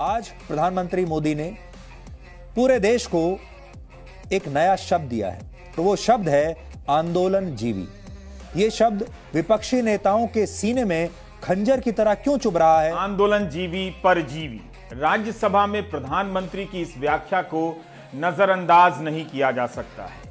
आज प्रधानमंत्री मोदी ने पूरे देश को एक नया शब्द दिया है, तो वो शब्द है आंदोलन जीवी। ये शब्द विपक्षी नेताओं के सीने में खंजर की तरह क्यों चुभ रहा है? आंदोलन जीवी परजीवी। राज्यसभा में प्रधानमंत्री की इस व्याख्या को नजरअंदाज नहीं किया जा सकता है।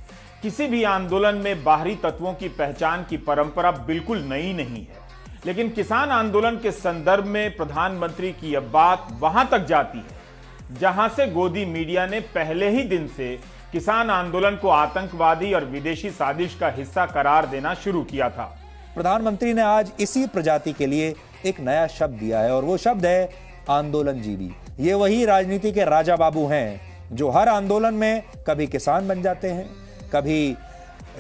किसी भी आंदोलन में बाहरी तत्वों की पहचान की परंपरा बिल्कुल नई नहीं है, लेकिन किसान आंदोलन के संदर्भ में प्रधानमंत्री की यह बात वहां तक जाती है जहां से गोदी मीडिया ने पहले ही दिन से किसान आंदोलन को आतंकवादी और विदेशी साजिश का हिस्सा करार देना शुरू किया था। प्रधानमंत्री ने आज इसी प्रजाति के लिए एक नया शब्द दिया है और वो शब्द है आंदोलन जीवी। ये वही राजनीति के राजा बाबू हैं जो हर आंदोलन में कभी किसान बन जाते हैं, कभी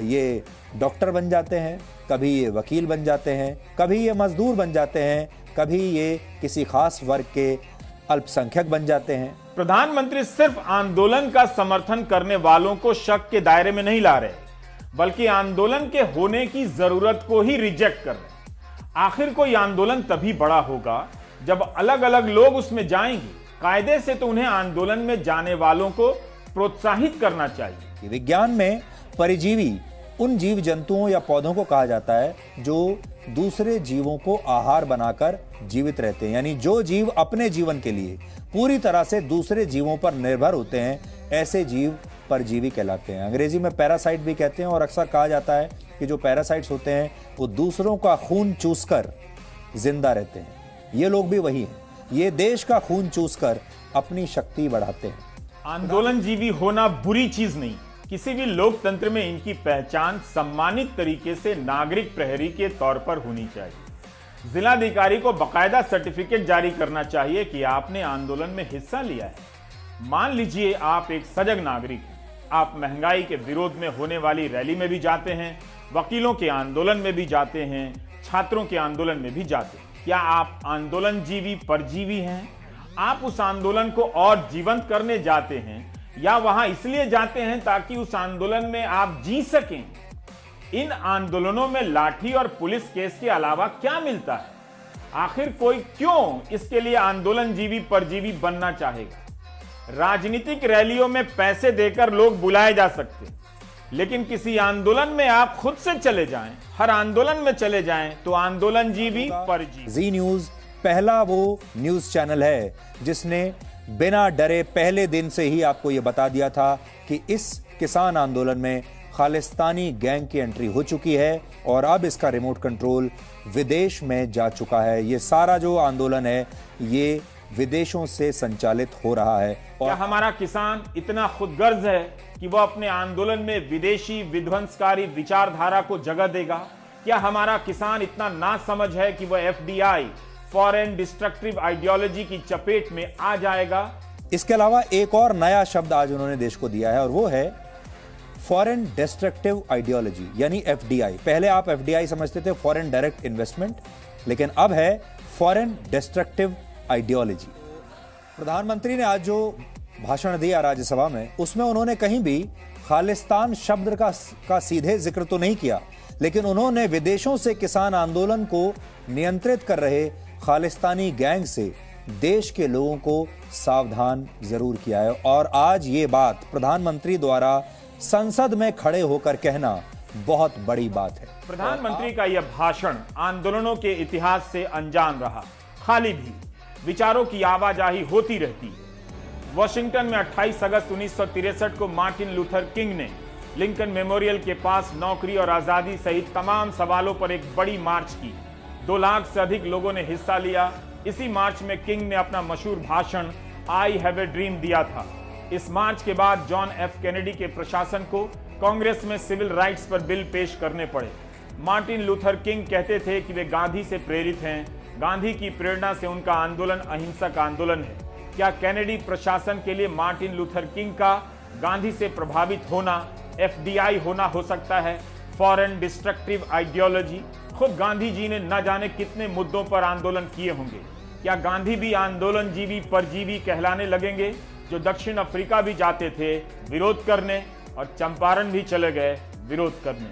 ये डॉक्टर बन जाते हैं, कभी ये वकील बन जाते हैं, कभी ये मजदूर बन जाते हैं, कभी ये किसी खास वर्ग के अल्पसंख्यक बन जाते हैं। प्रधानमंत्री सिर्फ आंदोलन का समर्थन करने वालों को शक के दायरे में नहीं ला रहे, बल्कि आंदोलन के होने की जरूरत को ही रिजेक्ट कर रहे। आखिर कोई आंदोलन तभी बड़ा होगा जब अलग अलग लोग उसमें जाएंगे। कायदे से तो उन्हें आंदोलन में जाने वालों को प्रोत्साहित करना चाहिए। विज्ञान में परिजीवी उन जीव जंतुओं या पौधों को कहा जाता है जो दूसरे जीवों को आहार बनाकर जीवित रहते हैं, यानी जो जीव अपने जीवन के लिए पूरी तरह से दूसरे जीवों पर निर्भर होते हैं, ऐसे जीव परजीवी कहलाते हैं। अंग्रेजी में पैरासाइट भी कहते हैं और अक्सर कहा जाता है कि जो पैरासाइट्स होते हैं वो दूसरों का खून चूसकर जिंदा रहते हैं। ये लोग भी वही हैं, ये देश का खून चूसकर अपनी शक्ति बढ़ाते हैं। आंदोलन जीवी होना बुरी चीज नहीं। किसी भी लोकतंत्र में इनकी पहचान सम्मानित तरीके से नागरिक प्रहरी के तौर पर होनी चाहिए। जिलाधिकारी को बकायदा सर्टिफिकेट जारी करना चाहिए कि आपने आंदोलन में हिस्सा लिया है। मान लीजिए आप एक सजग नागरिक हैं, आप महंगाई के विरोध में होने वाली रैली में भी जाते हैं, वकीलों के आंदोलन में भी जाते हैं, छात्रों के आंदोलन में भी जाते हैं। क्या आप आंदोलन जीवी परजीवी हैं? आप उस आंदोलन को और जीवंत करने जाते हैं या वहां इसलिए जाते हैं ताकि उस आंदोलन में आप जी सकें? इन आंदोलनों में लाठी और पुलिस केस के अलावा क्या मिलता है? आखिर कोई क्यों इसके लिए आंदोलन जीवी परजीवी बनना चाहेगा? राजनीतिक रैलियों में पैसे देकर लोग बुलाए जा सकते, लेकिन किसी आंदोलन में आप खुद से चले जाएं, हर आंदोलन में चले जाएं, तो आंदोलन जीवी परजीवी। जी न्यूज पहला वो न्यूज चैनल है जिसने बिना डरे पहले दिन से ही आपको यह बता दिया था कि इस किसान आंदोलन में खालिस्तानी गैंग की एंट्री हो चुकी है और अब इसका रिमोट कंट्रोल विदेश में जा चुका है। ये सारा जो आंदोलन है ये विदेशों से संचालित हो रहा है। क्या हमारा किसान इतना खुदगर्ज है कि वह अपने आंदोलन में विदेशी विध्वंसकारी विचारधारा को जगह देगा? क्या हमारा किसान इतना नासमझ है कि वह FDI फॉरेन डिस्ट्रक्टिव आइडियोलॉजी की चपेट में आ जाएगा? इसके अलावा एक और नया शब्द आज उन्होंने देश को दिया है और वो है फॉरेन डिस्ट्रक्टिव आइडियोलॉजी यानी FDI। पहले आप FDI समझते थे फॉरेन डायरेक्ट इन्वेस्टमेंट, लेकिन अब है फॉरेन डिस्ट्रक्टिव आइडियोलॉजी। प्रधानमंत्री ने आज जो भाषण दिया राज्यसभा में उसमें उन्होंने कहीं भी खालिस्तान शब्द का सीधे जिक्र तो नहीं किया, लेकिन उन्होंने विदेशों से किसान आंदोलन को नियंत्रित कर रहे खालिस्तानी गैंग से देश के लोगों को सावधान जरूर किया है। और आज ये बात प्रधानमंत्री द्वारा संसद में खड़े होकर कहना बहुत बड़ी बात है। प्रधानमंत्री का यह भाषण आंदोलनों के इतिहास से अनजान रहा। खाली भी विचारों की आवाजाही होती रहती है। वॉशिंगटन में 28 अगस्त 1963 को मार्टिन लूथर किंग ने लिंकन मेमोरियल के पास नौकरी और आजादी सहित तमाम सवालों पर एक बड़ी मार्च की। 2 लाख से अधिक लोगों ने हिस्सा लिया। इसी मार्च में किंग ने अपना मशहूर भाषण आई हैव ए ड्रीम दिया था। इस मार्च के बाद जॉन F कैनेडी के प्रशासन को कांग्रेस में सिविल राइट्स पर बिल पेश करने पड़े। मार्टिन लूथर किंग कहते थे कि वे गांधी से प्रेरित हैं। गांधी की प्रेरणा से उनका आंदोलन अहिंसक आंदोलन है। क्या कैनेडी प्रशासन के लिए मार्टिन लूथर किंग का गांधी से प्रभावित होना FDI होना हो सकता है? Foreign destructive ideology. खुद गांधी जी ने न जाने कितने मुद्दों पर आंदोलन किए होंगे। क्या गांधी भी आंदोलन जीवी परजीवी कहलाने लगेंगे, जो दक्षिण अफ्रीका भी जाते थे विरोध करने और चंपारण भी चले गए विरोध करने?